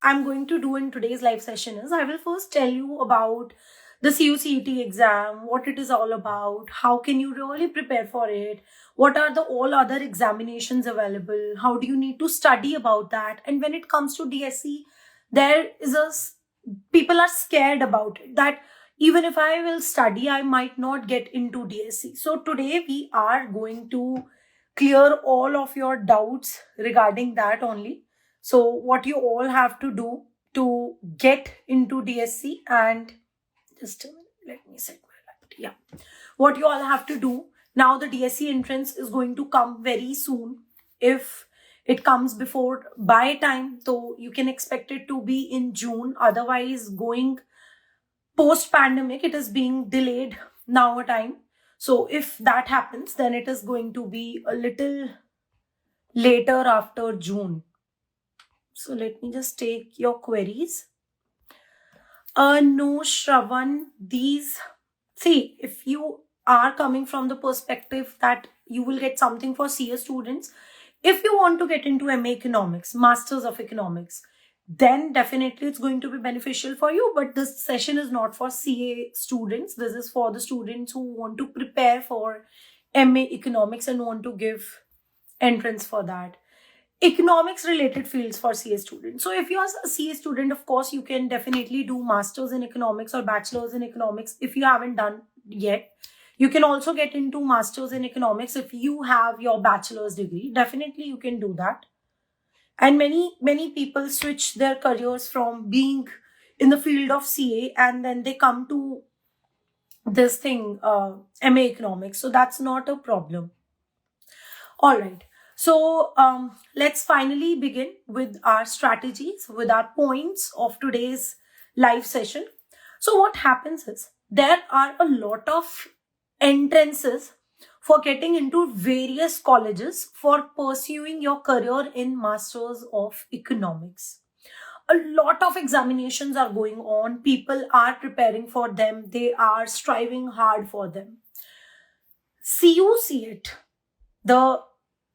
I'm going to do in today's live session is I will first tell you about the CUET exam, what it is all about, how can you really prepare for it, what are the all other examinations available, how do you need to study about that. And when it comes to DSE, there is people are scared about it, that even if I will study, I might not get into DSE. So today we are going to clear all of your doubts regarding that only. So what you all have to do to get into DSC, and just a minute, let me set my light. Yeah. What you all have to do now, the DSC entrance is going to come very soon. If it comes before by time, so you can expect it to be in June. Otherwise, going post pandemic, it is being delayed now a time. So if that happens, then it is going to be a little later after June. So let me just take your queries. No, Shravan, if you are coming from the perspective that you will get something for CA students, if you want to get into MA Economics, Masters of Economics, then definitely it's going to be beneficial for you. But this session is not for CA students. This is for the students who want to prepare for MA Economics and want to give entrance for that. Economics related fields for CA students. So if you're a CA student, of course, you can definitely do masters in economics or bachelors in economics if you haven't done yet. You can also get into masters in economics if you have your bachelor's degree. Definitely you can do that. And many people switch their careers from being in the field of CA and then they come to this thing, MA economics. So that's not a problem. All right. So let's finally begin with our strategies, with our points of today's live session. So what happens is there are a lot of entrances for getting into various colleges for pursuing your career in Masters of Economics. A lot of examinations are going on. People are preparing for them. They are striving hard for them. CUET,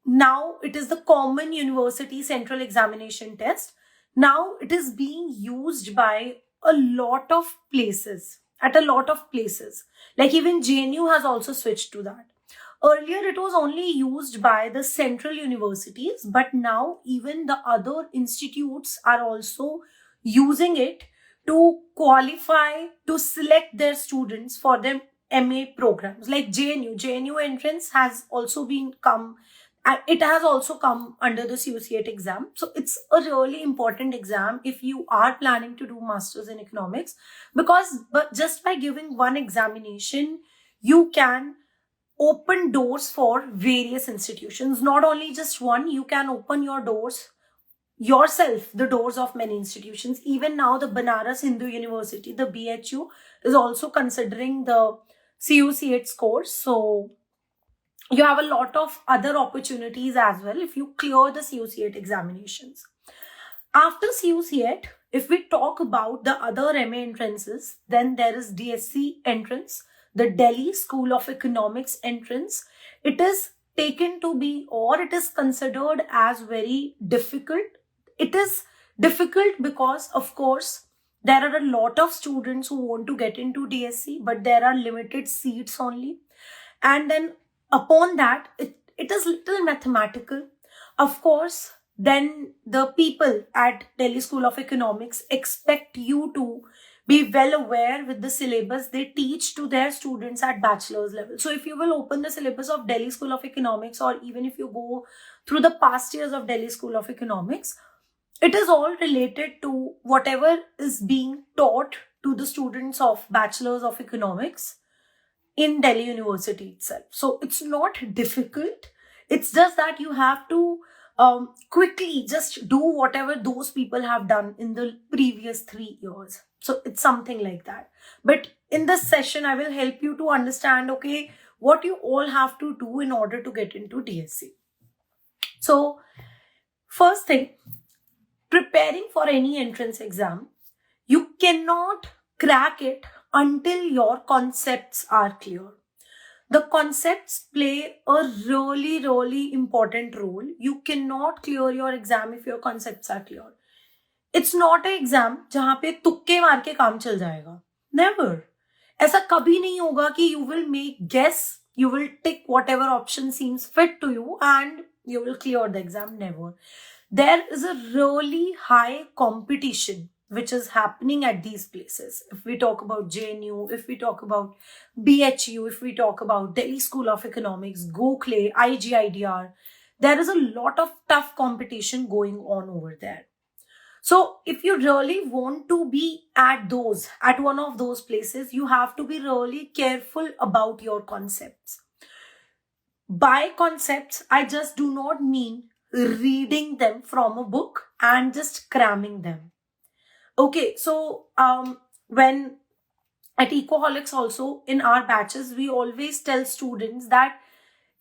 now it is the Common University Central Examination Test. Now it is being used by a lot of places, at a lot of places. Like even JNU has also switched to that. Earlier it was only used by the central universities, but now even the other institutes are also using it to qualify, to select their students for their MA programs. Like JNU entrance has also it has also come under the CUET exam. So it's a really important exam if you are planning to do masters in economics, but just by giving one examination, you can open doors for various institutions. Not only just one, you can open your doors yourself, the doors of many institutions. Even now, the Banaras Hindu University, the BHU, is also considering the CUET scores. So you have a lot of other opportunities as well if you clear the CUET examinations. After CUET, if we talk about the other MA entrances, then there is DSC entrance, the Delhi School of Economics entrance. It is taken to be, or it is considered as very difficult. It is difficult because, of course, there are a lot of students who want to get into DSC, but there are limited seats only. And then upon that, it is little mathematical. Of course, then the people at Delhi School of Economics expect you to be well aware with the syllabus they teach to their students at bachelor's level. So if you will open the syllabus of Delhi School of Economics, or even if you go through the past years of Delhi School of Economics, it is all related to whatever is being taught to the students of bachelor's of economics in Delhi University itself. So it's not difficult. It's just that you have to quickly just do whatever those people have done in the previous 3 years. So it's something like that. But in this session, I will help you to understand, okay, what you all have to do in order to get into DSC. So first thing, preparing for any entrance exam, you cannot crack it until your concepts are clear. The concepts play a really, really important role. You cannot clear your exam if your concepts are clear. It's not an exam जहाँ पे तुक्के मार के काम चल जाएगा. Never. ऐसा कभी नहीं होगा कि you will make guess, you will tick whatever option seems fit to you and you will clear the exam. Never. There is a really high competition which is happening at these places. If we talk about JNU, if we talk about BHU, if we talk about Delhi School of Economics, Gokhale, IGIDR, there is a lot of tough competition going on over there. So if you really want to be at one of those places, you have to be really careful about your concepts. By concepts, I just do not mean reading them from a book and just cramming them. Okay, so when at Ecoholics also in our batches, we always tell students that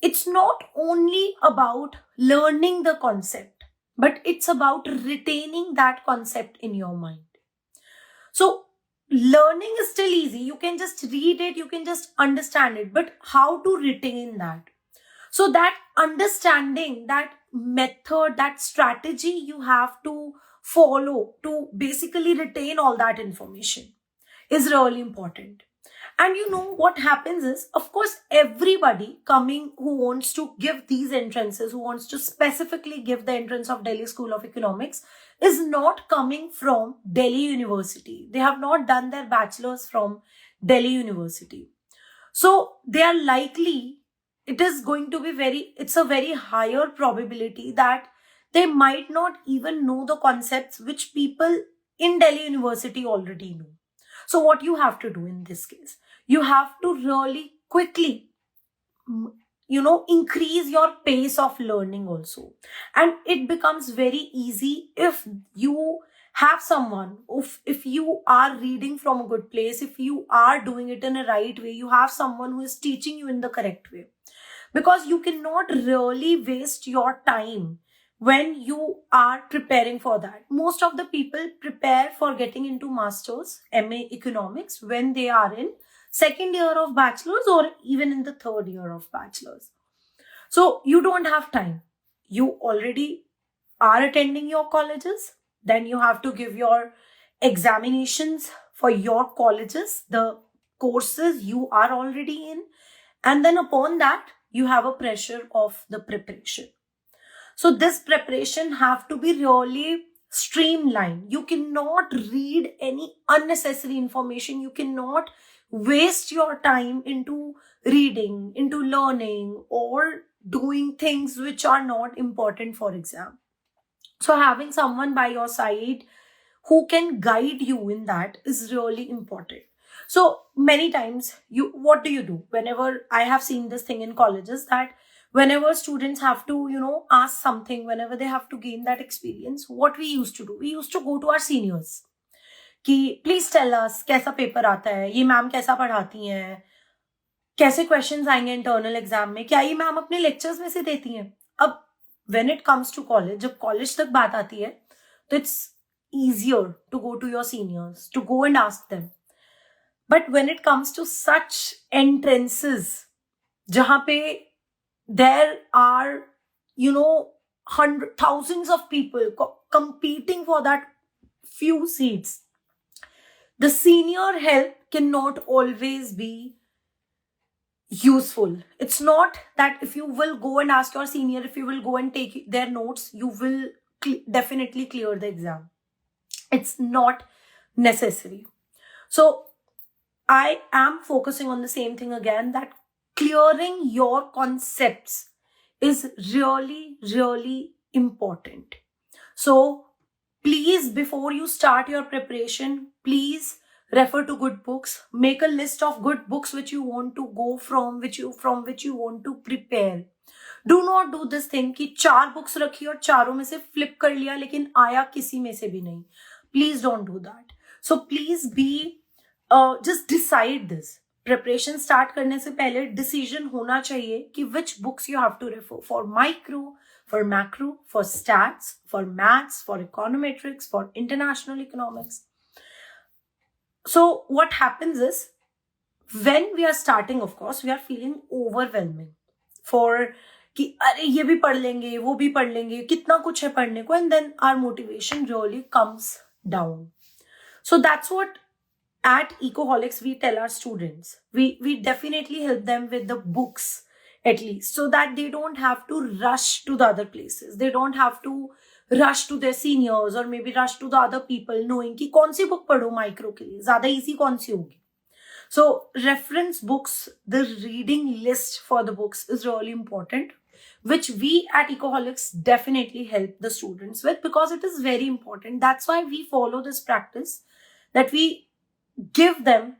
it's not only about learning the concept, but it's about retaining that concept in your mind. So learning is still easy. You can just read it, you can just understand it, but how to retain that? So that understanding, that method, that strategy you have to follow to basically retain all that information is really important. And you know what happens is, of course, everybody coming who wants to give these entrances, who wants to specifically give the entrance of Delhi School of Economics, is not coming from Delhi University. They have not done their bachelor's from Delhi University. So they are likely, it's a very higher probability that they might not even know the concepts which people in Delhi University already know. So what you have to do in this case, you have to really quickly, increase your pace of learning also. And it becomes very easy if you have someone, if you are reading from a good place, if you are doing it in a right way, you have someone who is teaching you in the correct way. Because you cannot really waste your time when you are preparing for that. Most of the people prepare for getting into masters, MA economics, when they are in second year of bachelor's or even in the third year of bachelor's. So you don't have time. You already are attending your colleges. Then you have to give your examinations for your colleges, the courses you are already in. And then upon that, you have a pressure of the preparation. So this preparation have to be really streamlined. You cannot read any unnecessary information. You cannot waste your time into reading, into learning, or doing things which are not important for exam. So having someone by your side who can guide you in that is really important. So many times, what do? Whenever I have seen this thing in colleges, that whenever students have to, ask something, whenever they have to gain that experience, what we used to do, we used to go to our seniors. कि please tell us कैसा paper आता है, ये ma'am कैसा पढ़ाती हैं, कैसे questions आएंगे इंटरनल एग्जाम में, क्या ये मैम अपने लेक्चर्स में से देती हैं. अब when it comes to college, जब कॉलेज तक बात आती है, तो it's easier to go to your seniors, to go and ask them. But when it comes to such entrances, jahan pe there are, thousands of people competing for that few seats, the senior help cannot always be useful. It's not that if you will go and ask your senior, if you will go and take their notes, you will definitely clear the exam. It's not necessary. So I am focusing on the same thing again, that clearing your concepts is really, really important. So please, before you start your preparation, please refer to good books. Make a list of good books which you want to go from which you want to prepare. Do not do this thing कि 4 books रखी और चारों में से flip कर लिया लेकिन आया किसी में से भी नहीं. Please don't do that. So please be just decide this. Preparation start करने से पहले decision होना चाहिए कि which books you have to refer for micro, for macro, for stats, for maths, for econometrics, for international economics. So what happens is, when we are starting, of course, we are feeling overwhelming for कि अरे ये भी पढ़ लेंगे, वो भी पढ़ लेंगे, कितना कुछ है पढ़ने को, and then our motivation really comes down. So that's what at Ecoholics we tell our students. We definitely help them with the books, at least, so that they don't have to rush to the other places. They don't have to rush to their seniors or maybe rush to the other people knowing कि कौन सी book पढ़ो micro के लिए, ज़्यादा easy कौन सी होगी. So reference books, the reading list for the books is really important, which we at Ecoholics definitely help the students with, because it is very important. That's why we follow this practice, that we give them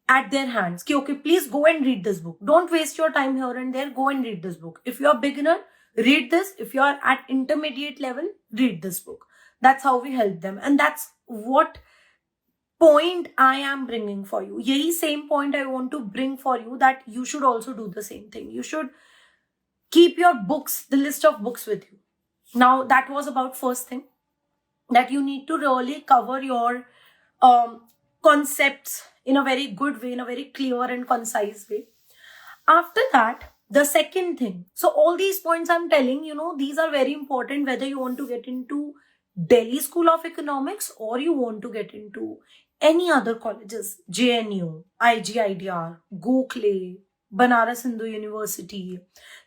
at their hands. Okay, please go and read this book. Don't waste your time here and there. Go and read this book. If you're a beginner, read this. If you're at intermediate level, read this book. That's how we help them. And that's what point I am bringing for you. Yahi same point I want to bring for you, that you should also do the same thing. You should keep your books, the list of books with you. Now, that was about first thing, that you need to really cover your concepts in a very good way, in a very clear and concise way. After that, the second thing. So all these points I'm telling, these are very important, whether you want to get into Delhi School of Economics or you want to get into any other colleges, JNU, IGIDR, Gokhale, Banaras Hindu University,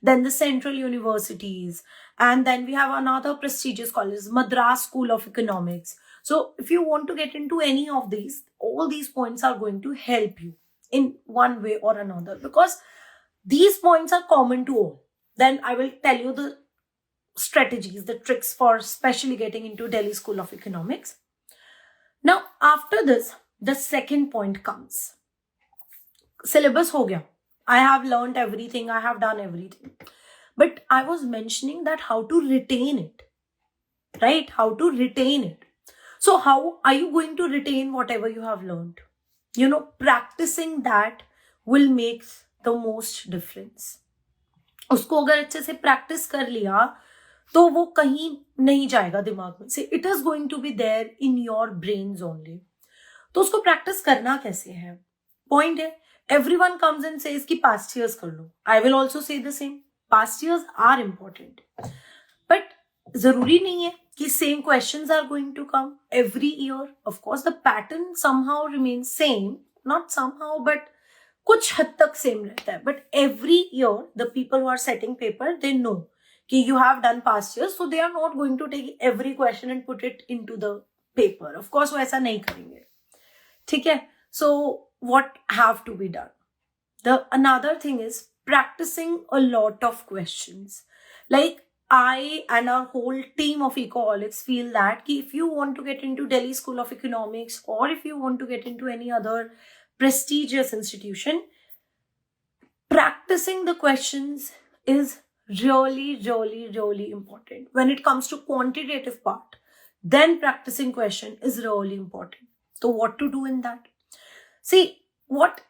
then the central universities, and then we have another prestigious college, Madras School of Economics. So if you want to get into any of these, all these points are going to help you in one way or another, because these points are common to all. Then I will tell you the strategies, the tricks for especially getting into Delhi School of Economics. Now, after this, the second point comes. Syllabus ho gaya. I have learned everything. I have done everything. But I was mentioning that how to retain it, right? How to retain it. So how are you going to retain whatever you have learned? Practicing that will make the most difference. उसको अगर अच्छे से practice कर लिया, तो वो कहीं नहीं जाएगा दिमाग में से. It is going to be there in your brains only. तो उसको practice करना कैसे है? Point है, everyone comes and says कि past years कर लो. I will also say the same. Past years are important. But जरूरी नहीं है कि same questions are going to come every year. Of course, the pattern somehow remains same. Not somehow, but कुछ हद तक same रहता है. But every year, the people who are setting paper, they know कि you have done past years, so they are not going to take every question and put it into the paper. Of course, वो ऐसा नहीं करेंगे. ठीक है? So what have to be done? The another thing is practicing a lot of questions. Like I and our whole team of Ecoholics feel that if you want to get into Delhi School of Economics, or if you want to get into any other prestigious institution, practicing the questions is really, really, really important. When it comes to quantitative part, then practicing question is really important. So what to do in that? See, what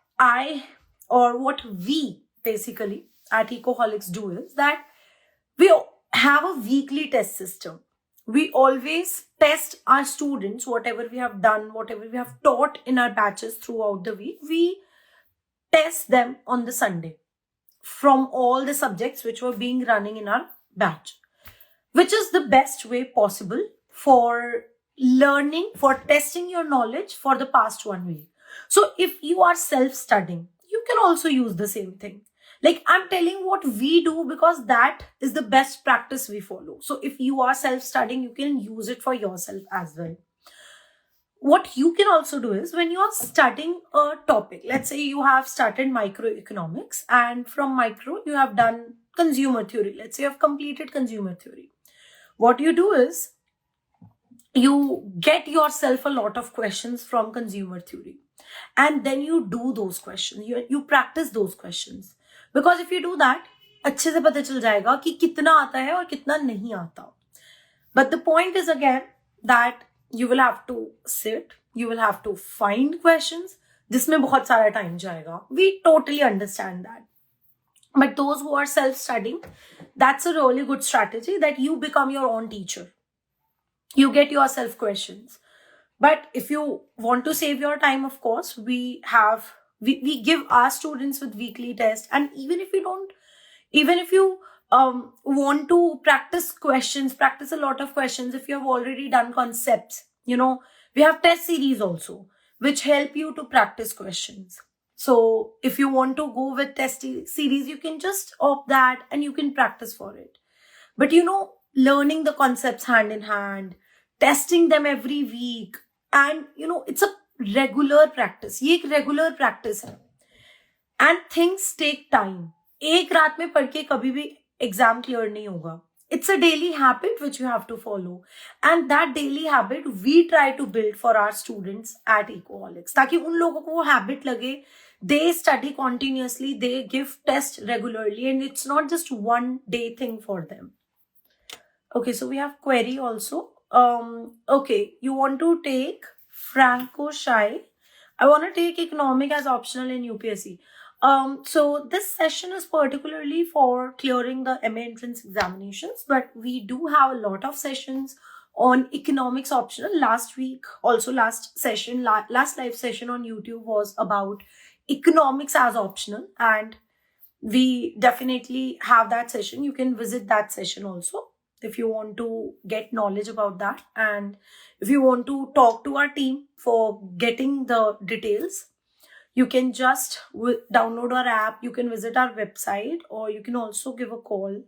we basically at Ecoholics do is that we have a weekly test system. We always test our students, whatever we have done, whatever we have taught in our batches throughout the week, we test them on the Sunday from all the subjects which were being running in our batch, which is the best way possible for learning, for testing your knowledge for the past 1 week. So if you are self-studying, you can also use the same thing. Like I'm telling what we do because that is the best practice we follow. So if you are self-studying, you can use it for yourself as well. What you can also do is when you are studying a topic, let's say you have started microeconomics and from micro you have done consumer theory. Let's say you have completed consumer theory. What you do is you get yourself a lot of questions from consumer theory and then you do those questions. You practice those questions. Because if you do that, अच्छे से पता चल जाएगा कि कितना आता है और कितना नहीं आता. But the point is again that you will have to sit, you will have to find questions, जिसमें बहुत सारा time जाएगा. We totally understand that. But those who are self-studying, that's a really good strategy, that you become your own teacher. You get yourself questions. But if you want to save your time, of course, we give our students with weekly tests. And even if you want to practice a lot of questions, if you have already done concepts, we have test series also, which help you to practice questions. So if you want to go with series, you can just opt that and you can practice for it. But learning the concepts hand in hand, testing them every week, and it's a regular practice. ये एक regular practice है. And things take time. एक रात में पढ़ के कभी भी एग्जाम क्लियर नहीं होगा. It's a daily habit which you have to follow. And that daily habit we try to build for our students at Ecoholics. ताकि उन लोगों को वो habit लगे, they study continuously, they give tests regularly, and it's not just one day thing for them. Okay, so we have query also. Okay, you want to take Franco Shai. I want to take economic as optional in UPSC. So this session is particularly for clearing the MA entrance examinations, but we do have a lot of sessions on economics optional. Last live session on YouTube was about economics as optional, and we definitely have that session. You can visit that session also if you want to get knowledge about that. And if you want to talk to our team for getting the details, you can just download our app, you can visit our website, or you can also give a call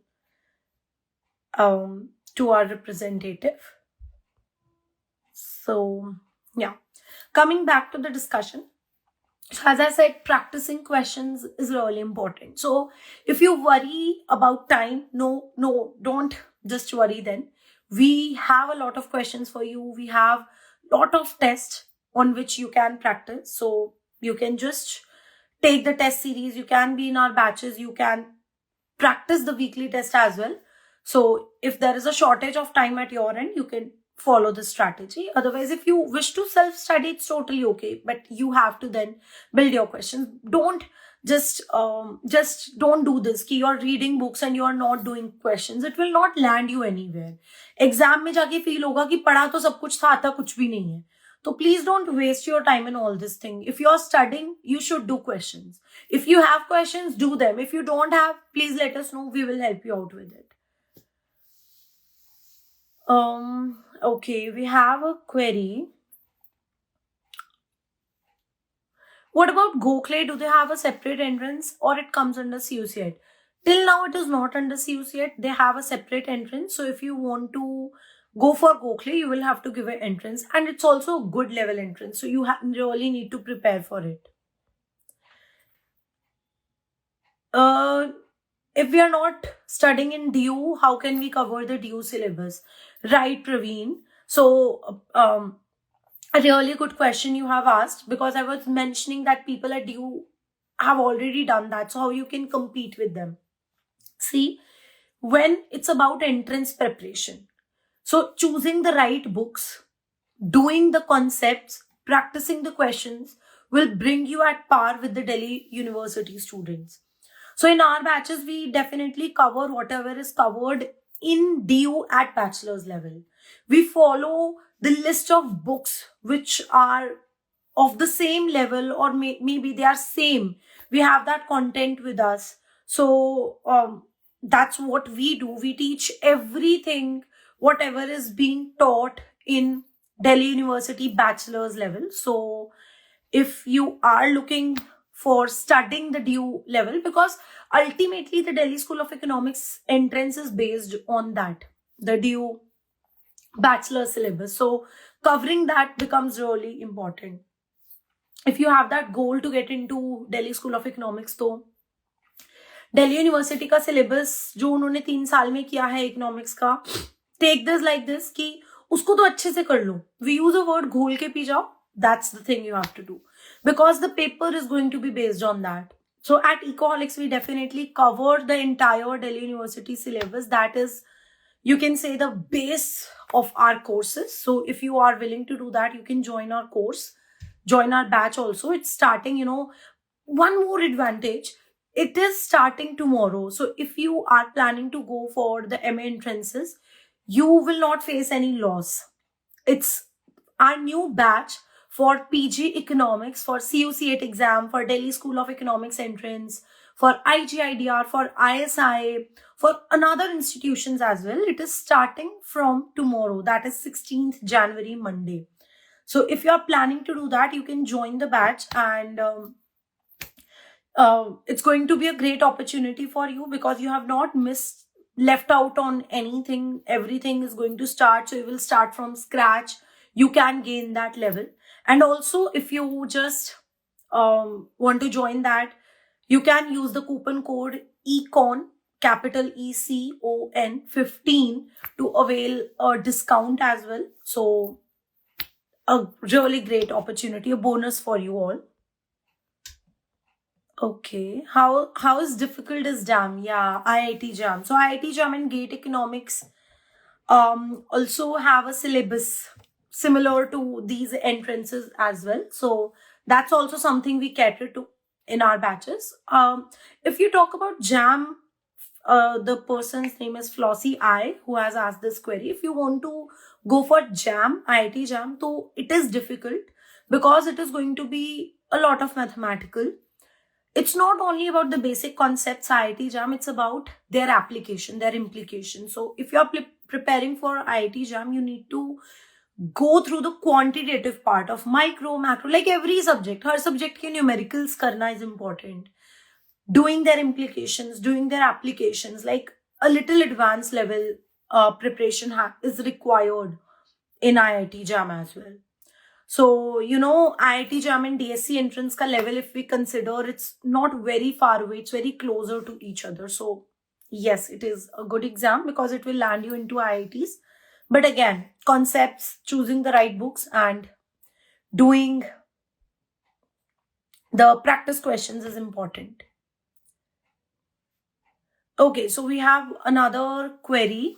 to our representative. So yeah, coming back to the discussion. So as I said, practicing questions is really important. So if you worry about time, no, don't just worry then. We have a lot of questions for you. We have a lot of tests on which you can practice. So you can just take the test series. You can be in our batches. You can practice the weekly test as well. So if there is a shortage of time at your end, you can follow the strategy. Otherwise, if you wish to self-study, it's totally okay. But you have to then build your questions. Don't just don't do this कि you're reading books and you're not doing questions. It will not land you anywhere. Exam में जाके feel होगा कि पढ़ा तो सब कुछ था, आता कुछ भी नहीं है. So please don't waste your time in all this thing. If you're studying, you should do questions. If you have questions, do them. If you don't have, please let us know. We will help you out with it. Okay, we have a query. What about Gokhale? Do they have a separate entrance or it comes under CUET? Till now, it is not under CUET. They have a separate entrance. So if you want to go for Gokhale, you will have to give an entrance. And it's also a good level entrance. So you really need to prepare for it. If we are not studying in DU, how can we cover the DU syllabus? Right, Praveen. So, a really good question you have asked, because I was mentioning that people at DU have already done that. So how you can compete with them? See, when it's about entrance preparation, so choosing the right books, doing the concepts, practicing the questions will bring you at par with the Delhi University students. So in our batches, we definitely cover whatever is covered in DU at bachelor's level. We follow the list of books which are of the same level, or maybe they are same. We have that content with us. So that's what we do. We teach everything, whatever is being taught in Delhi University bachelor's level. So if you are looking for studying the DU level, because ultimately the Delhi School of Economics entrance is based on that, the DU bachelor syllabus. So covering that becomes really important. If you have that goal to get into Delhi School of Economics, तो Delhi University का syllabus जो उन्होंने 3 साल में किया है economics का, take this like this कि उसको तो अच्छे से कर लो. We use a word घोल के पी जाओ. That's the thing you have to do, because the paper is going to be based on that. So at Ecoholics, we definitely cover the entire Delhi University syllabus. That is, you can say, the base of our courses. So if you are willing to do that, you can join our course, join our batch also. It's starting, one more advantage. It is starting tomorrow. So if you are planning to go for the MA entrances, you will not face any loss. It's our new batch for PG Economics, for CUET exam, for Delhi School of Economics entrance, for IGIDR, for ISI, for another institutions as well. It is starting from tomorrow, that is 16th January, Monday. So if you are planning to do that, you can join the batch, and it's going to be a great opportunity for you because you have not left out on anything. Everything is going to start, so you will start from scratch. You can gain that level. And also, if you just want to join that, you can use the coupon code ECON, capital ECON 15, to avail a discount as well. So a really great opportunity, a bonus for you all. Okay, how is difficult is JAM? Yeah, IIT JAM. So IIT JAM and GATE Economics also have a syllabus similar to these entrances as well. So that's also something we cater to in our batches. If you talk about JAM, the person's name is Flossie I, who has asked this query. If you want to go for JAM, IIT JAM, so it is difficult because it is going to be a lot of mathematical. It's not only about the basic concepts IIT JAM, it's about their application, their implication. So if you're preparing for IIT JAM, you need to go through the quantitative part of micro, macro, like every subject. Her subject ke numericals karna is important. Doing their implications, doing their applications, like a little advanced level preparation is required in IIT JAM as well. So, IIT JAM and DSC entrance ka level, if we consider, it's not very far away. It's very closer to each other. So, yes, it is a good exam because it will land you into IITs. But again, concepts, choosing the right books, and doing the practice questions is important. Okay, so we have another query.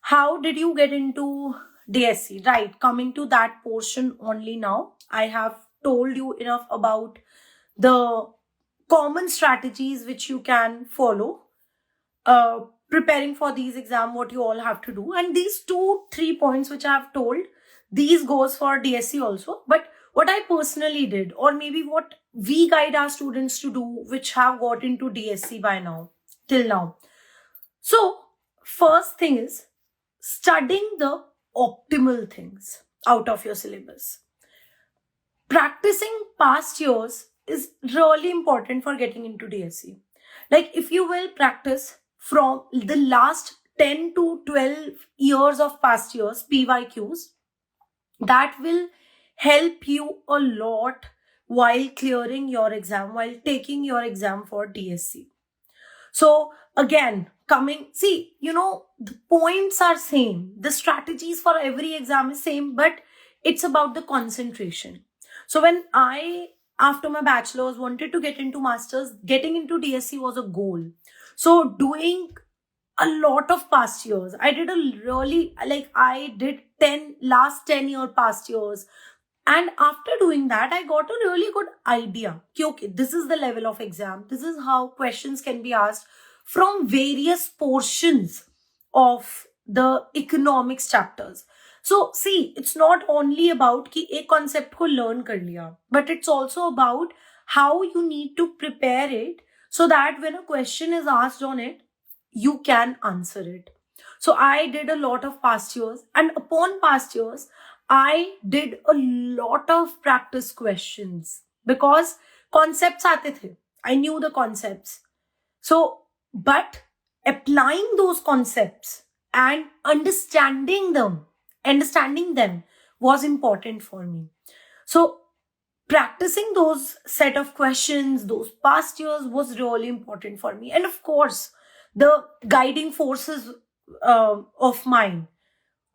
How did you get into DSC? Right, coming to that portion only now. I have told you enough about the common strategies which you can follow preparing for these exams, what you all have to do. And these 2-3 points which I have told, these goes for DSC also. But what I personally did, or maybe what we guide our students to do, which have got into DSC by now, till now. So first thing is studying the optimal things out of your syllabus. Practicing past years is really important for getting into DSC. Like if you will practice from the last 10 to 12 years of past years, PYQs, that will help you a lot while clearing your exam, while taking your exam for DSC. So again, the points are same. The strategies for every exam is same, but it's about the concentration. So when I, after my bachelor's, wanted to get into master's, getting into DSC was a goal. So doing a lot of past years, I did I did last 10 year past years. And after doing that, I got a really good idea. Okay, this is the level of exam. This is how questions can be asked from various portions of the economics chapters. So see, it's not only about ki ek concept ko learn kar liya, but it's also about how you need to prepare it so that when a question is asked on it, you can answer it. So I did a lot of past years, and upon past years, I did a lot of practice questions because concepts aate the. I knew the concepts. So, but applying those concepts and understanding them was important for me. So practicing those set of questions, those past years was really important for me. And of course, the guiding forces of mine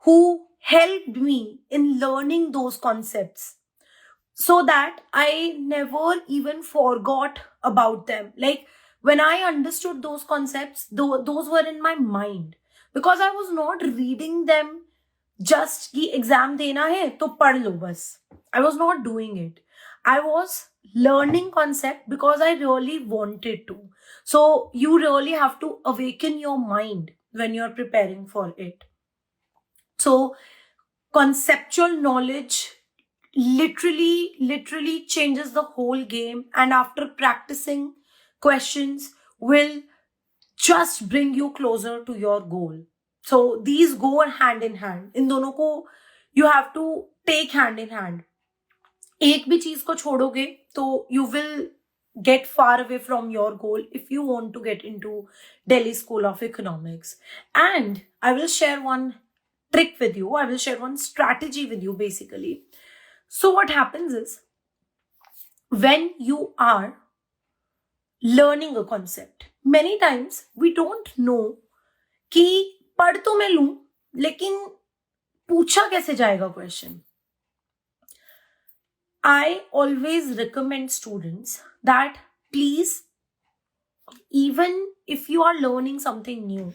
who helped me in learning those concepts so that I never even forgot about them. Like when I understood those concepts, those were in my mind because I was not reading them just ki exam dena hai to pad lo bas. I was not doing it. I was learning concept because I really wanted to. So you really have to awaken your mind when you're preparing for it. So conceptual knowledge literally changes the whole game, and after practicing questions will just bring you closer to your goal. So these go hand in hand. इन दोनों को you have to take hand in hand. एक भी चीज को छोड़ोगे तो you will get far away from your goal if you want to get into Delhi School of Economics. And I will share one trick with you. I will share one strategy with you basically. So what happens is, when you are learning a concept, many times we don't know कि पढ़ तो मैं लूं लेकिन पूछा कैसे जाएगा question. I always recommend students that please, even if you are learning something new,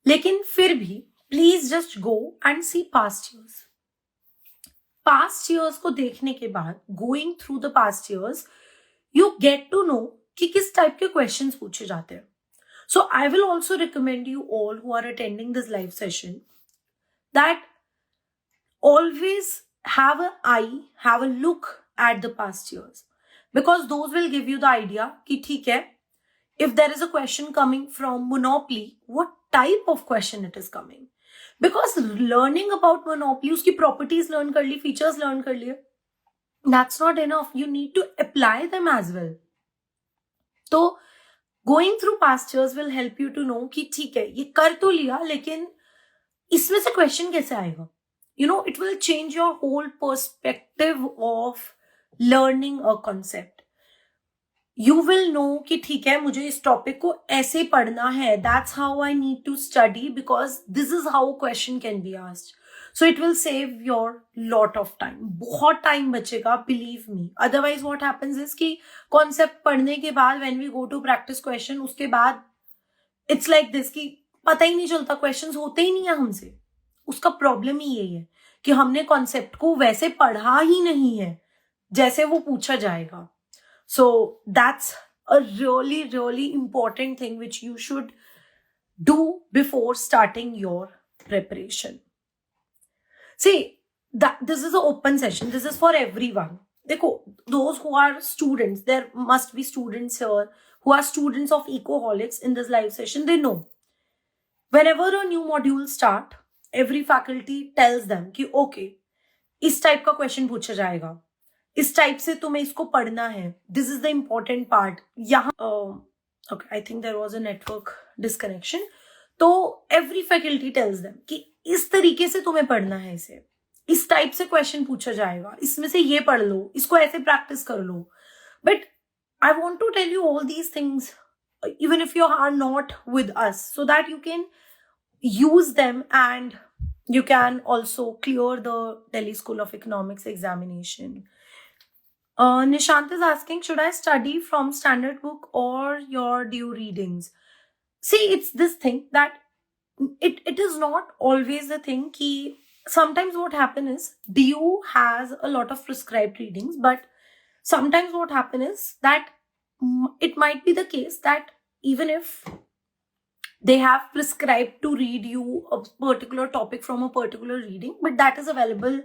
लेकिन फिर भी please just go and see past years. Past years को देखने के बाद, going through the past years, you get to know कि किस type के questions पूछे जाते हैं. So I will also recommend you all who are attending this live session that always have an eye, have a look at the past years, because those will give you the idea कि ठीक है, if there is a question coming from monopoly, what type of question it is coming. Because learning about monopoly, उसकी properties learn कर ली, features learn कर लिए, that's not enough. You need to apply them as well. तो going through past years will help you to know कि ठीक है, ये कर तो लिया लेकिन इसमें से question कैसे आएगा. You know, it will change your whole perspective of learning a concept. You will know कि ठीक है, मुझे इस topic को ऐसे पढ़ना है. That's how I need to study, because this is how question can be asked. So it will save your lot of time. बहुत time बचेगा, believe me. Otherwise what happens is कि concept पढ़ने के बाद when we go to practice question, उसके बाद it's like this कि पता ही नहीं चलता, questions होते ही नहीं है हमसे. उसका प्रॉब्लम ही यही है कि हमने कॉन्सेप्ट को वैसे पढ़ा ही नहीं है जैसे वो पूछा जाएगा. So that's a really important thing which you should do before starting your preparation. See this is a open session, this is for everyone. देखो, those who are students, there must be students here who are students of Ecoholics in this live session. They know whenever a new module start, every faculty tells them कि okay, इस type का question पूछा जाएगा, इस type से तुम्हें इसको पढ़ना है, this is the important part. यहाँ okay, I think there was a network disconnection. तो every faculty tells them कि इस तरीके से तुम्हें पढ़ना है, इसे इस टाइप से क्वेश्चन पूछा जाएगा, इसमें से ये पढ़ लो, इसको ऐसे प्रैक्टिस कर लो. But I want to tell you all these things even if you are not with us, so that you can use them and you can also clear the Delhi School of Economics examination. Nishant is asking, should I study from standard book or your due readings? See, it's this thing that it is not always the thing ki sometimes what happen is due has a lot of prescribed readings, but sometimes what happen is that it might be the case that even if they have prescribed to read you a particular topic from a particular reading, but that is available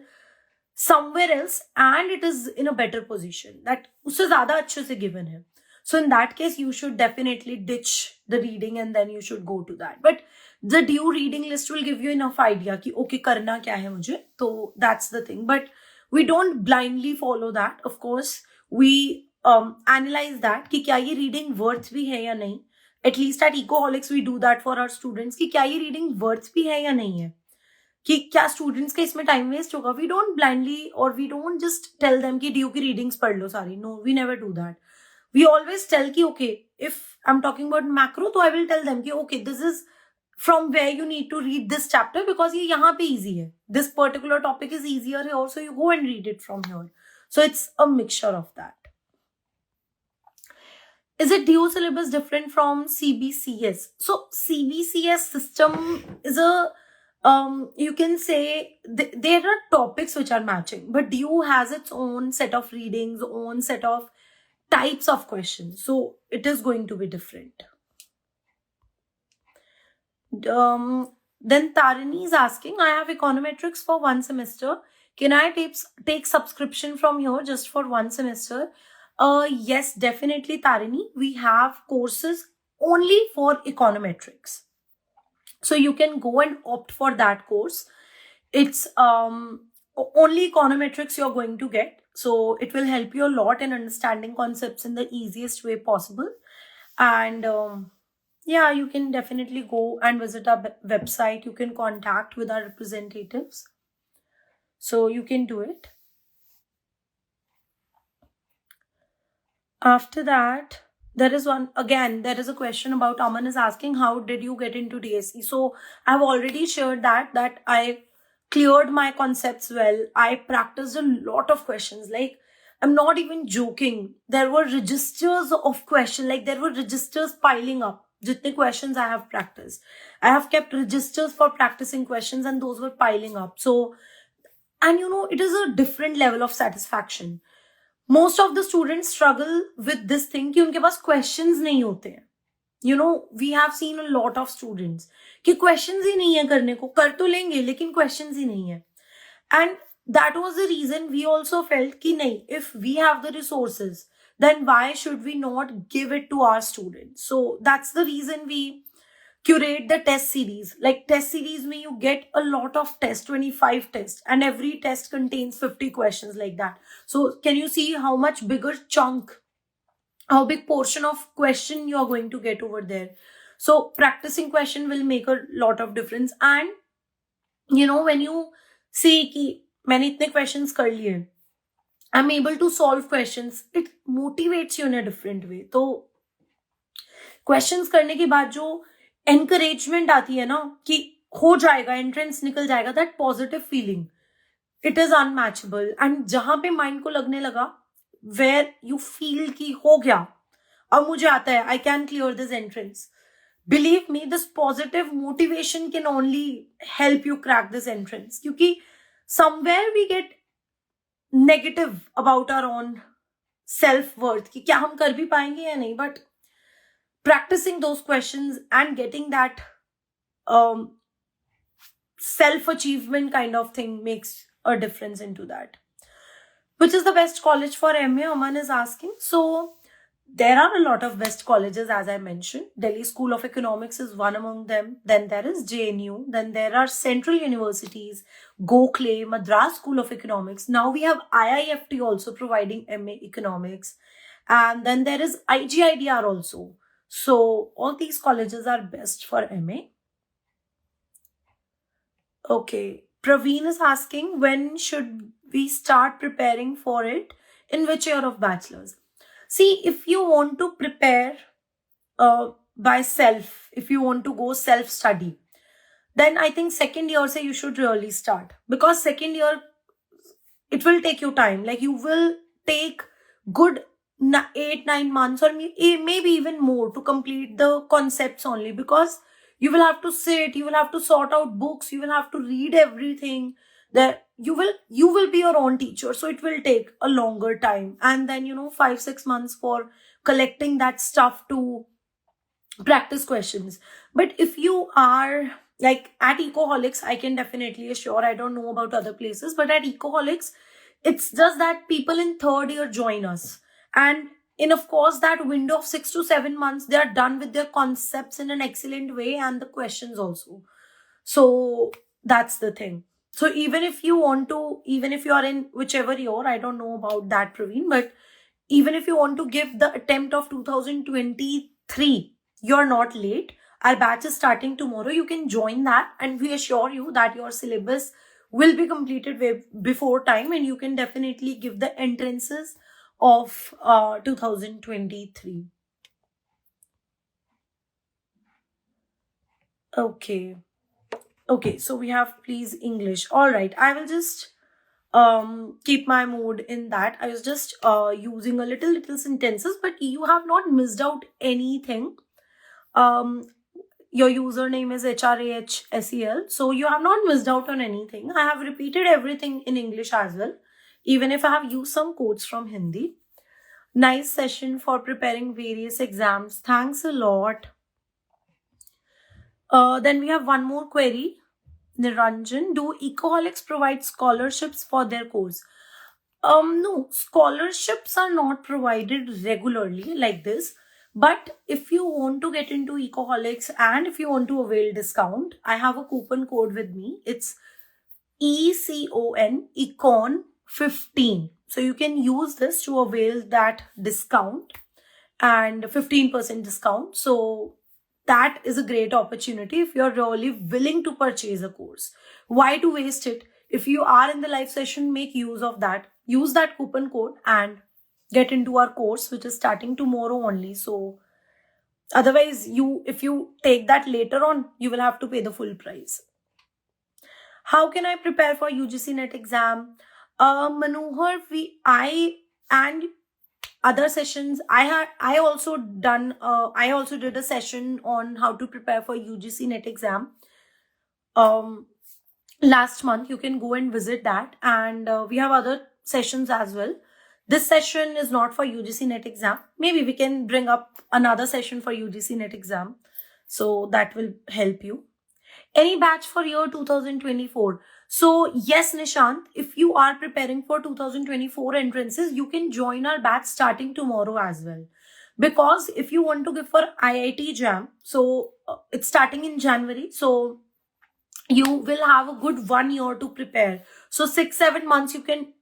somewhere else and it is in a better position, that usse zyada अच्छे से given है. So in that case, you should definitely ditch the reading and then you should go to that. But the due reading list will give you enough idea कि okay, करना क्या है मुझे. So that's the thing. But we don't blindly follow that. Of course, we analyze that कि क्या ये reading worth भी है या नहीं. At least at Ecoholics we do that for our students कि क्या ये reading worth भी है या नहीं है, कि क्या students का इसमें time waste होगा. We don't blindly or we don't just tell them कि due की readings पढ़ लो सारी. No, we never do that. We always tell कि okay, if I'm talking about macro, तो I will tell them कि okay, this is from where you need to read this chapter because ये यहाँ पे easy है. This particular topic is easier here, so you go and read it from here. So it's a mixture of that. Is it DO syllabus different from CBCS? So CBCS system is a, you can say there are topics which are matching, but DO has its own set of readings, own set of types of questions. So it is going to be different. Then Tarini is asking, I have econometrics for 1 semester. Can I take subscription from here just for 1 semester? Yes, definitely, Tarini. We have courses only for econometrics. So you can go and opt for that course. It's only econometrics you're going to get. So it will help you a lot in understanding concepts in the easiest way possible. And yeah, you can definitely go and visit our website. You can contact with our representatives. So you can do it. After that, there is a question about Aman is asking, how did you get into DSE? So I've already shared that I cleared my concepts well. I practiced a lot of questions. Like, I'm not even joking. There were registers of questions. Like, there were registers piling up. Jitne questions I have practiced. I have kept registers for practicing questions and those were piling up. So, and it is a different level of satisfaction. Most of the students struggle with this thing कि उनके पास questions नहीं होते हैं. We have seen a lot of students कि questions ही नहीं है करने को, कर तो लेंगे लेकिन questions ही नहीं है. And that was the reason we also felt कि नहीं, if we have the resources, then why should we not give it to our students? So that's the reason we curate the test series. Like, test series mein you get a lot of tests, 25 tests, and every test contains 50 questions, like that. So can you see how much bigger chunk, how big portion of question you are going to get over there? So practicing question will make a lot of difference. And when you see ki maine itne questions kar liye, I'm able to solve questions, it motivates you in a different way. तो questions करने के बाद जो encouragement आती है ना कि हो जाएगा, एंट्रेंस निकल जाएगा, that positive feeling, it is unmatchable. And जहां पे mind को लगने लगा, where you feel कि हो गया, अब मुझे आता है, I can clear this entrance. Believe me, this positive motivation can only help you crack this entrance. क्योंकि somewhere we get negative about our own self-worth कि क्या हम कर भी पाएंगे या नहीं. But practicing those questions and getting that self-achievement kind of thing makes a difference into that. Which is the best college for MA? Aman is asking. So there are a lot of best colleges, as I mentioned. Delhi School of Economics is one among them. Then there is JNU. Then there are central universities, Gokhale, Madras School of Economics. Now we have IIFT also providing MA Economics. And then there is IGIDR also. So all these colleges are best for MA. Okay. Praveen is asking, when should we start preparing for it? In which year of bachelor's? See, if you want to prepare by self, if you want to go self-study, then I think second year say you should really start. Because second year, it will take you time. Like, you will take good 8-9 months or maybe even more to complete the concepts only, because you will have to sit, you will have to sort out books, you will have to read everything. That you will be your own teacher, so it will take a longer time. And then 5-6 months for collecting that stuff to practice questions. But if you are like at Ecoholics, I can definitely assure, I don't know about other places, but at Ecoholics, it's just that people in third year join us. And in, of course, that window of 6 to 7 months, they are done with their concepts in an excellent way and the questions also. So that's the thing. So even if you are in whichever year, I don't know about that, Praveen, but even if you want to give the attempt of 2023, you're not late. Our batch is starting tomorrow. You can join that, and we assure you that your syllabus will be completed before time, and you can definitely give the entrances of 2023. Okay, so we have please English. All right, I will just keep my mood in that. I was just using a little sentences, but you have not missed out anything. Your username is HRAHSEL, so you have not missed out on anything. I have repeated everything in English as well, even if I have used some quotes from Hindi. Nice session for preparing various exams. Thanks a lot. Then we have one more query. Niranjan, do Ecoholics provide scholarships for their course? No, scholarships are not provided regularly like this. But if you want to get into Ecoholics and if you want to avail discount, I have a coupon code with me. It's Econ 15. So you can use this to avail that discount and 15% discount. So that is a great opportunity if you're really willing to purchase a course. Why to waste it? If you are in the live session, make use of that. Use that coupon code and get into our course, which is starting tomorrow only. So otherwise, if you take that later on, you will have to pay the full price. How can I prepare for UGC NET exam? Manohar, and other sessions, I also did a session on how to prepare for UGC NET exam. Last month, you can go and visit that, and we have other sessions as well. This session is not for UGC NET exam. Maybe we can bring up another session for UGC NET exam, so that will help you. Any batch for year 2024? So yes, Nishant, if you are preparing for 2024 entrances, you can join our batch starting tomorrow as well. Because if you want to give for IIT JAM, so it's starting in January, so you will have a good 1 year to prepare. So 6-7 months you can,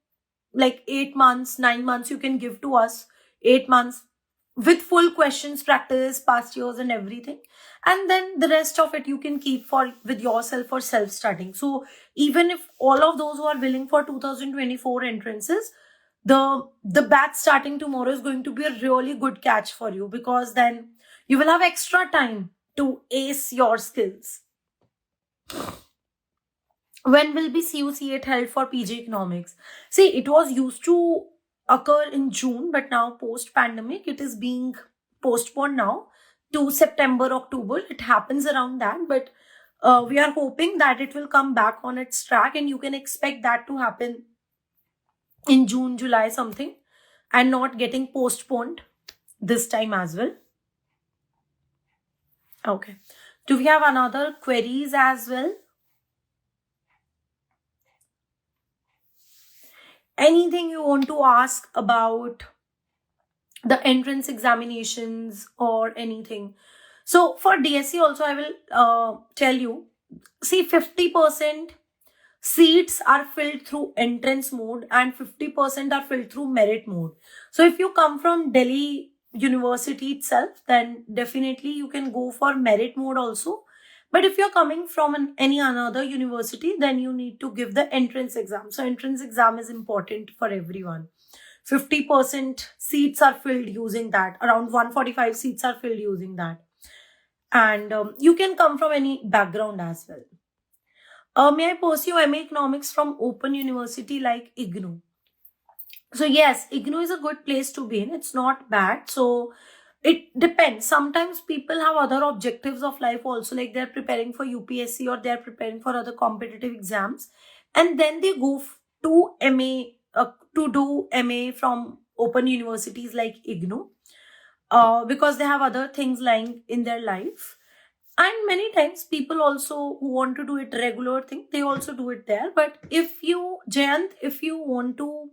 like 8 months, 9 months you can give to us, 8 months with full questions, practice, past years and everything. And then the rest of it you can keep with yourself for self-studying. So even if all of those who are willing for 2024 entrances, the batch starting tomorrow is going to be a really good catch for you, because then you will have extra time to ace your skills. When will be CUET held for PG Economics? See, it was used to occur in June, but now post-pandemic, it is being postponed now to September, October. It happens around that, but we are hoping that it will come back on its track, and you can expect that to happen in June, July something, and not getting postponed this time as well. Okay. Do we have another queries as well? Anything you want to ask about the entrance examinations or anything? So for DSC also, I will tell you, see, 50% seats are filled through entrance mode and 50% are filled through merit mode. So if you come from Delhi University itself, then definitely you can go for merit mode also. But if you're coming from any another university, then you need to give the entrance exam. So entrance exam is important for everyone. 50% seats are filled using that. Around 145 seats are filled using that. And you can come from any background as well. May I pursue MA Economics from Open University like IGNOU? So yes, IGNOU is a good place to be in. It's not bad. So it depends. Sometimes people have other objectives of life also, like they're preparing for UPSC or they're preparing for other competitive exams. And then they go to MA, to do MA from open universities like IGNOU, because they have other things lying in their life. And many times people also who want to do it regular thing, they also do it there. But if you, Jayant, if you want to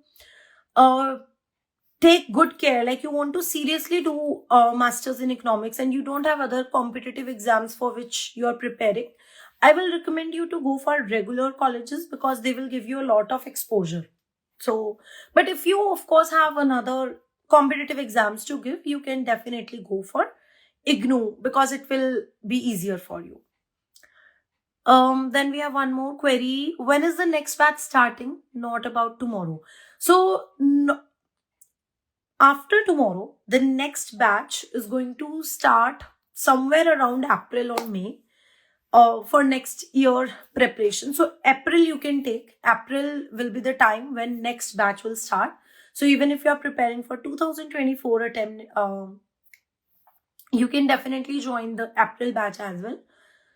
take good care, like you want to seriously do masters in economics and you don't have other competitive exams for which you are preparing, I will recommend you to go for regular colleges, because they will give you a lot of exposure. So, but if you of course have another competitive exams to give, you can definitely go for IGNOU, because it will be easier for you. Then we have one more query. When is the next batch starting? Not about tomorrow. So after tomorrow, the next batch is going to start somewhere around April or May for next year preparation. So April you can take. April will be the time when next batch will start. So even if you are preparing for 2024 attempt, you can definitely join the April batch as well.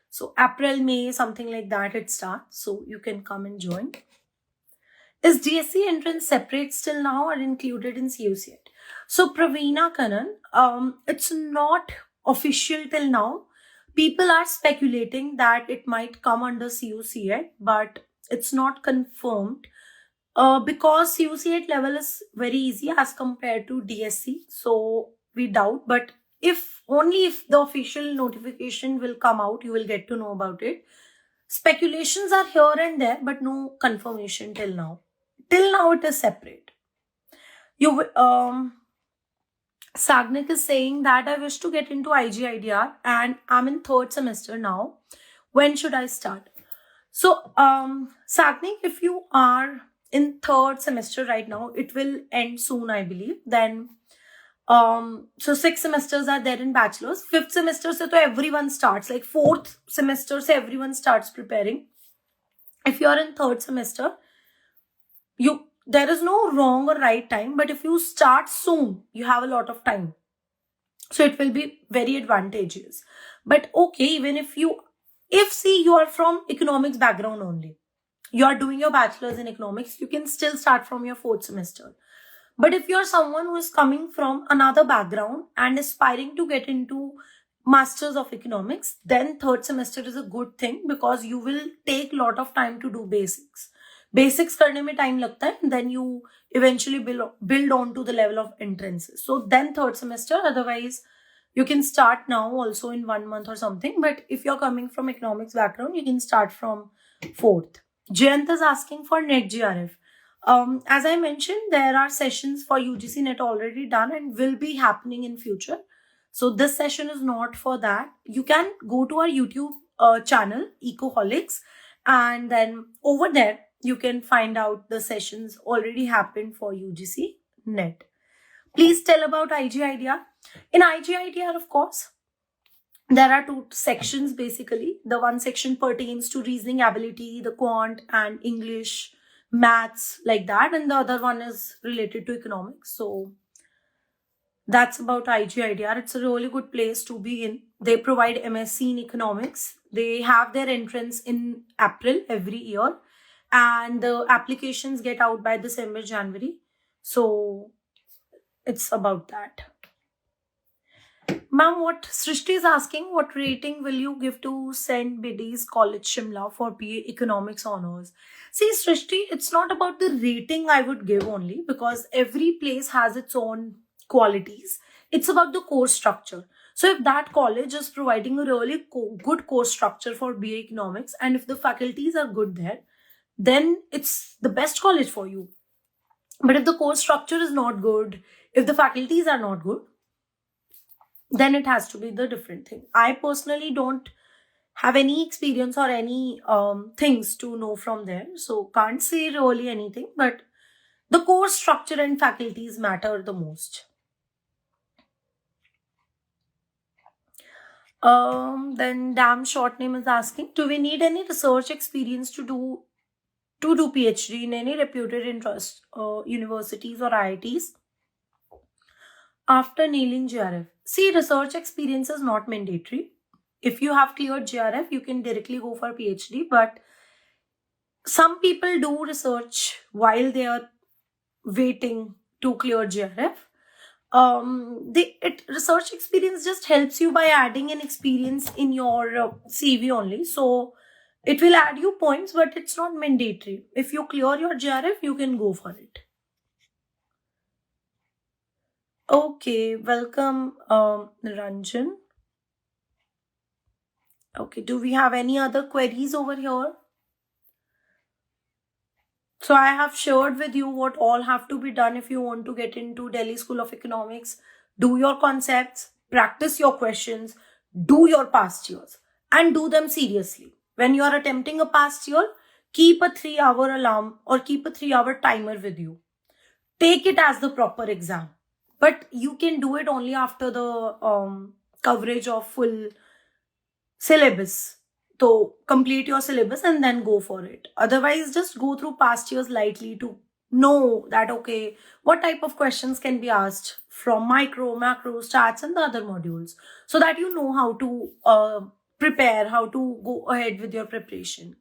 So April, May, something like that it starts. So you can come and join. Is DSC entrance separate still now or included in CUET? So Praveena Kanan, it's not official till now. People are speculating that it might come under CUET, but it's not confirmed because CUET level is very easy as compared to DSC. So we doubt, but if the official notification will come out, you will get to know about it. Speculations are here and there, but no confirmation till now. Till now, it is separate. Sagnik is saying that I wish to get into IGIDR and I'm in 3rd semester now. When should I start? So, Sagnik, if you are in 3rd semester right now, it will end soon, I believe. Then, so 6 semesters are there in bachelor's. 5th semester, so everyone starts. Like 4th semester, so everyone starts preparing. If you are in 3rd semester, there is no wrong or right time, but if you start soon, you have a lot of time. So it will be very advantageous. But okay, even if you are from economics background only, you are doing your bachelor's in economics, you can still start from your 4th semester. But if you are someone who is coming from another background and aspiring to get into masters of economics, then 3rd semester is a good thing because you will take a lot of time to do basics. Basics करने में time लगता है, then you eventually build on to the level of entrances. So then 3rd semester, otherwise you can start now also in 1 month or something. But if you're coming from economics background, you can start from 4th. Jayant is asking for NET GRF. As I mentioned, there are sessions for UGC NET already done and will be happening in future. So this session is not for that. You can go to our YouTube channel, Ecoholics, and then over there, you can find out the sessions already happened for UGC NET. Please tell about IGIDR. In IGIDR, of course, there are 2 sections basically. The one section pertains to reasoning ability, the quant and English, maths, like that. And the other one is related to economics. So that's about IGIDR. It's a really good place to be in. They provide MSc in economics. They have their entrance in April every year. And the applications get out by December, January. So it's about that. Ma'am, what Srishti is asking, what rating will you give to St. Biddy's College Shimla for BA Economics Honors? See, Srishti, it's not about the rating I would give only because every place has its own qualities. It's about the course structure. So if that college is providing a really good course structure for BA Economics and if the faculties are good there, then it's the best college for you. But if the course structure is not good, if the faculties are not good, then it has to be the different thing. I personally don't have any experience or any things to know from there. So can't say really anything, but the course structure and faculties matter the most. Then Damn Short Name is asking, do we need any research experience to do PhD in any reputed universities or IITs after nailing GRF? See, research experience is not mandatory. If you have cleared GRF, you can directly go for PhD, but some people do research while they are waiting to clear GRF. Research experience just helps you by adding an experience in your CV only. So it will add you points, but it's not mandatory. If you clear your GRF, you can go for it. Okay, welcome, Ranjan. Okay, do we have any other queries over here? So I have shared with you what all have to be done if you want to get into Delhi School of Economics. Do your concepts, practice your questions, do your past years, and do them seriously. When you are attempting a past year, keep a 3-hour alarm or keep a 3-hour timer with you. Take it as the proper exam. But you can do it only after the coverage of full syllabus. So complete your syllabus and then go for it. Otherwise, just go through past years lightly to know that, okay, what type of questions can be asked from micro, macro, stats and the other modules. So that you know how to prepare, how to go ahead with your preparation.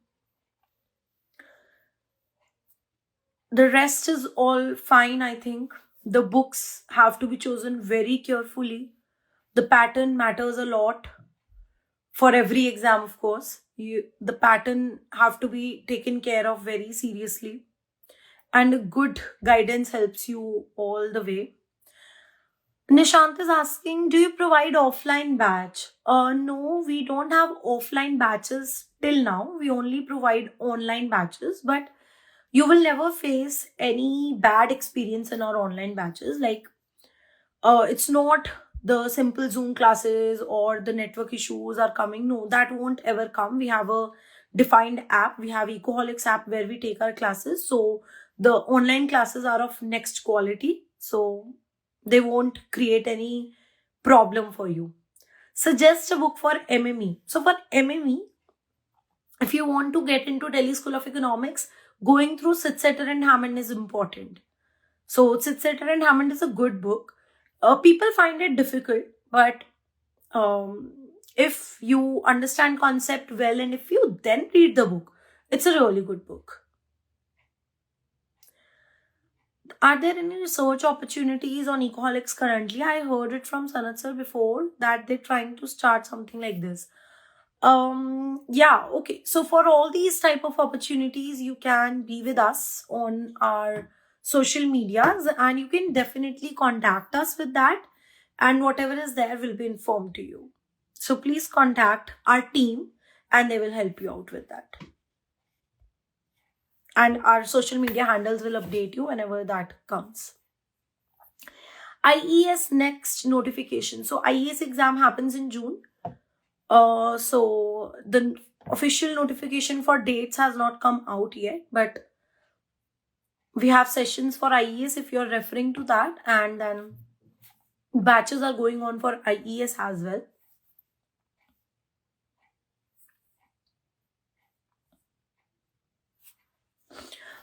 The rest is all fine, I think. The books have to be chosen very carefully. The pattern matters a lot. for every exam, of course. The pattern have to be taken care of very seriously, and good guidance helps you all the way. Nishant is asking, do you provide offline batch? No, we don't have offline batches till now. We only provide online batches, but you will never face any bad experience in our online batches. Like, it's not the simple Zoom classes or the network issues are coming. No, that won't ever come. We have a defined app. We have Ecoholics app where we take our classes. So the online classes are of next quality. So they won't create any problem for you. Suggest a book for MME. So for MME, if you want to get into Delhi School of Economics, going through Sitsetter and Hammond is important. So Sitsetter and Hammond is a good book. People find it difficult, but if you understand concept well and if you then read the book, it's a really good book. Are there any research opportunities on Ecoholics currently? I heard it from Sanat sir before that they're trying to start something like this. Yeah, okay. So for all these type of opportunities, you can be with us on our social medias, and you can definitely contact us with that, and whatever is there will be informed to you. So please contact our team and they will help you out with that. And our social media handles will update you whenever that comes. IES next notification. So IES exam happens in June. So the official notification for dates has not come out yet, but we have sessions for IES if you're referring to that, and then batches are going on for IES as well.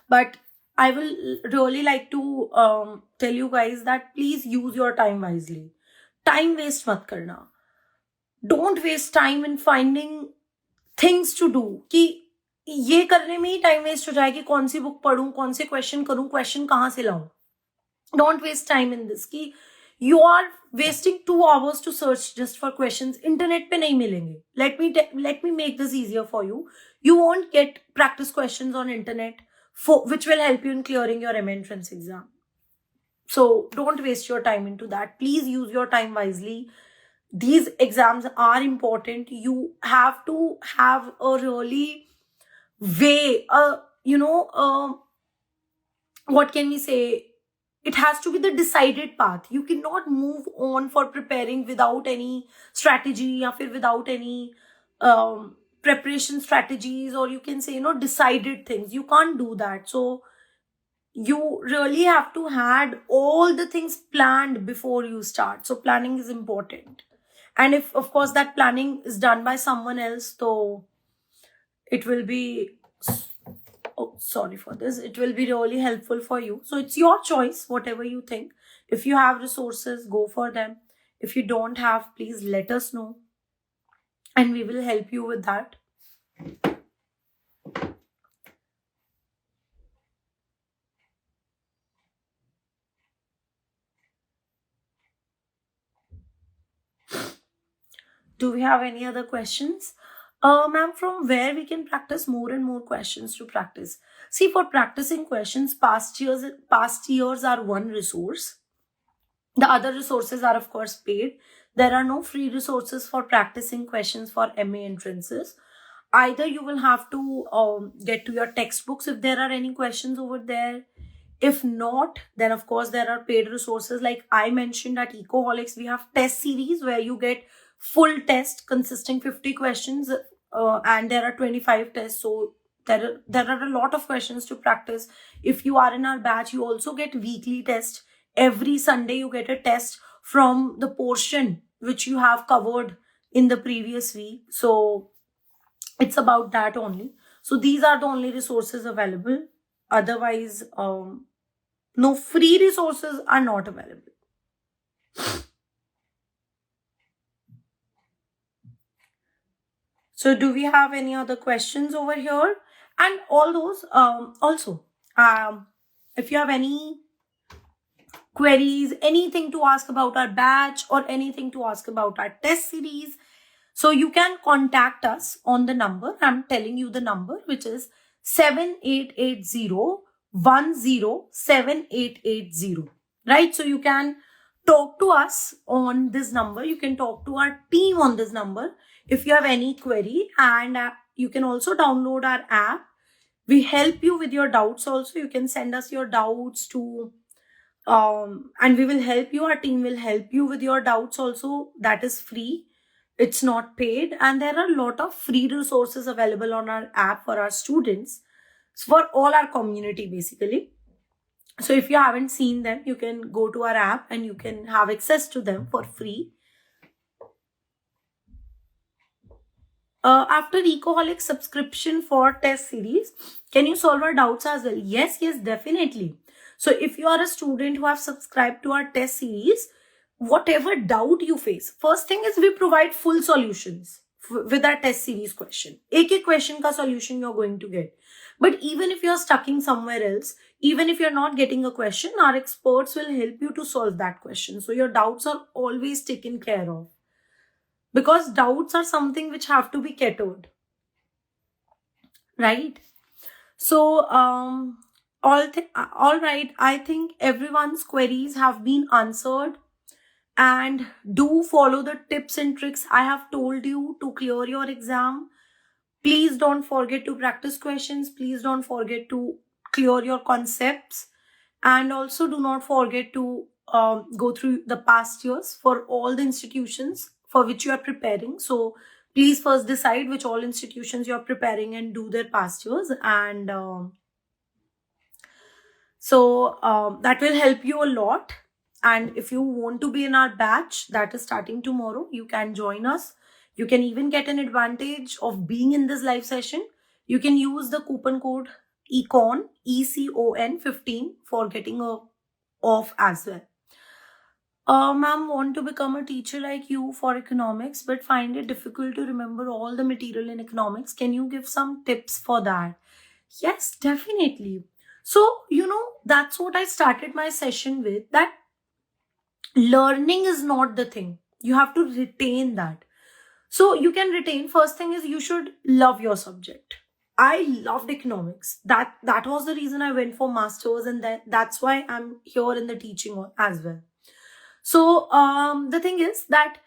But I will really like to tell you guys that please use your time wisely. Time waste mat karna. Don't waste time in finding things to do. कि ये करने में ही time waste हो जाए कि कौन सी book पढूं, कौन से क्वेश्चन करूं, क्वेश्चन कहां से लाऊं. Don't waste time in this. कि you are wasting 2 hours to search just for questions. Internet पे नहीं मिलेंगे. Let me make this easier for you. You won't get practice questions on internet which will help you in clearing your entrance exam. So don't waste your time into that. Please use your time wisely. These exams are important. You have to have a really way, what can we say? It has to be the decided path. You cannot move on for preparing without any strategy or without any preparation strategies, or you can say, decided things. You can't do that. So you really have to have all the things planned before you start. So planning is important. And if, of course, that planning is done by someone else, so it will be, sorry for this, it will be really helpful for you. So it's your choice, whatever you think. If you have resources, go for them. If you don't have, please let us know, and we will help you with that. Do we have any other questions? Ma'am, from where we can practice more and more questions to practice? See, for practicing questions, past years are one resource. The other resources are, of course, paid. There are no free resources for practicing questions for MA entrances. Either you will have to get to your textbooks if there are any questions over there. If not, then of course there are paid resources. Like I mentioned, at Ecoholics, we have test series where you get full test consisting 50 questions, and there are 25 tests. So there are a lot of questions to practice. If you are in our batch, you also get weekly test. Every Sunday you get a test from the portion which you have covered in the previous week. So it's about that only. So these are the only resources available. Otherwise, no free resources are not available. So do we have any other questions over here? And all those, also, if you have any queries, anything to ask about our batch or anything to ask about our test series, So you can contact us on the number. I'm telling you the number, which is 7880107880. Right? So you can talk to us on this number. You can talk to our team on this number if you have any query, and you can also download our app. We help you with your doubts also. You can send us your doubts to and we will help you. Our team will help you with your doubts also. That is free. It's not paid. And there are a lot of free resources available on our app for our students, for all our community basically. So if you haven't seen them, you can go to our app and you can have access to them for free. After Ecoholics subscription for test series, can you solve our doubts as well? Yes, definitely. So if you are a student who have subscribed to our test series, whatever doubt you face, first thing is we provide full solutions with our test series question. एक question का solution you're going to get. But even if you're stuck in somewhere else, even if you're not getting a question, our experts will help you to solve that question. So your doubts are always taken care of. Because doubts are something which have to be catered. Right? So, all right. I think everyone's queries have been answered. And do follow the tips and tricks I have told you to clear your exam. Please don't forget to practice questions. Please don't forget to clear your concepts. And also do not forget to go through the past years for all the institutions for which you are preparing. So please first decide which all institutions you are preparing and do their past years. And that will help you a lot. And if you want to be in our batch that is starting tomorrow, you can join us. You can even get an advantage of being in this live session. You can use the coupon code ECON, ECON 15 for getting a off as well. Ma'am, want to become a teacher like you for economics, but find it difficult to remember all the material in economics. Can you give some tips for that? Yes, definitely. So, that's what I started my session with, that learning is not the thing. You have to retain that. So you can retain. First thing is you should love your subject. I loved economics. That was the reason I went for masters, and that's why I'm here in the teaching as well. So the thing is that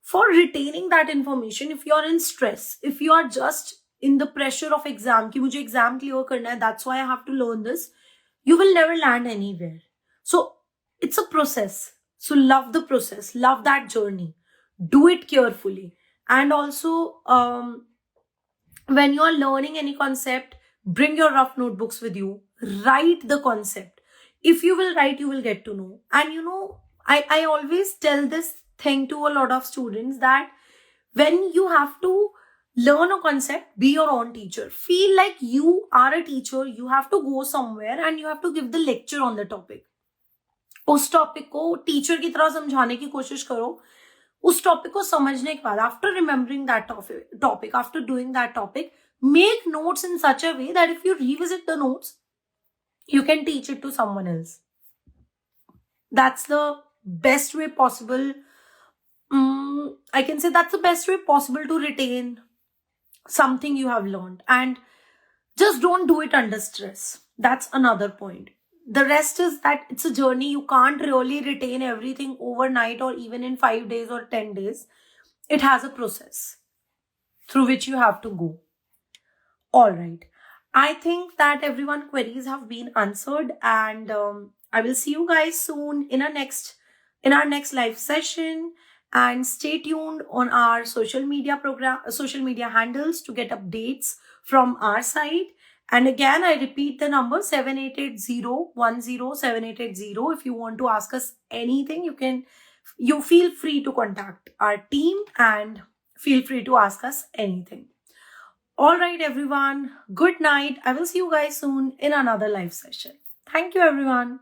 for retaining that information, if you're in stress, if you are just in the pressure of exam, ki mujhe exam clear karna hai, that's why I have to learn this, you will never land anywhere. So it's a process. So love the process, love that journey, do it carefully. And also, when you are learning any concept, bring your rough notebooks with you, write the concept. If you will write, you will get to know. And I always tell this thing to a lot of students that when you have to learn a concept, be your own teacher. Feel like you are a teacher. You have to go somewhere and you have to give the lecture on the topic. उस topic को teacher की तरह समझाने की कोशिश करो. उस topic को समझने के बाद, after remembering that topic, after doing that topic, make notes in such a way that if you revisit the notes, you can teach it to someone else. That's the best way possible. I can say that's the best way possible to retain something you have learned. And just don't do it under stress. That's another point. The rest is that it's a journey. You can't really retain everything overnight or even in 5 days or 10 days. It has a process through which you have to go. All right. I think that everyone's queries have been answered, and I will see you guys soon in our next live session. And stay tuned on our social media handles to get updates from our side. And again, I repeat the number 7880107880. If you want to ask us anything, you feel free to contact our team and feel free to ask us anything. All right, everyone. Good night. I will see you guys soon in another live session. Thank you, everyone.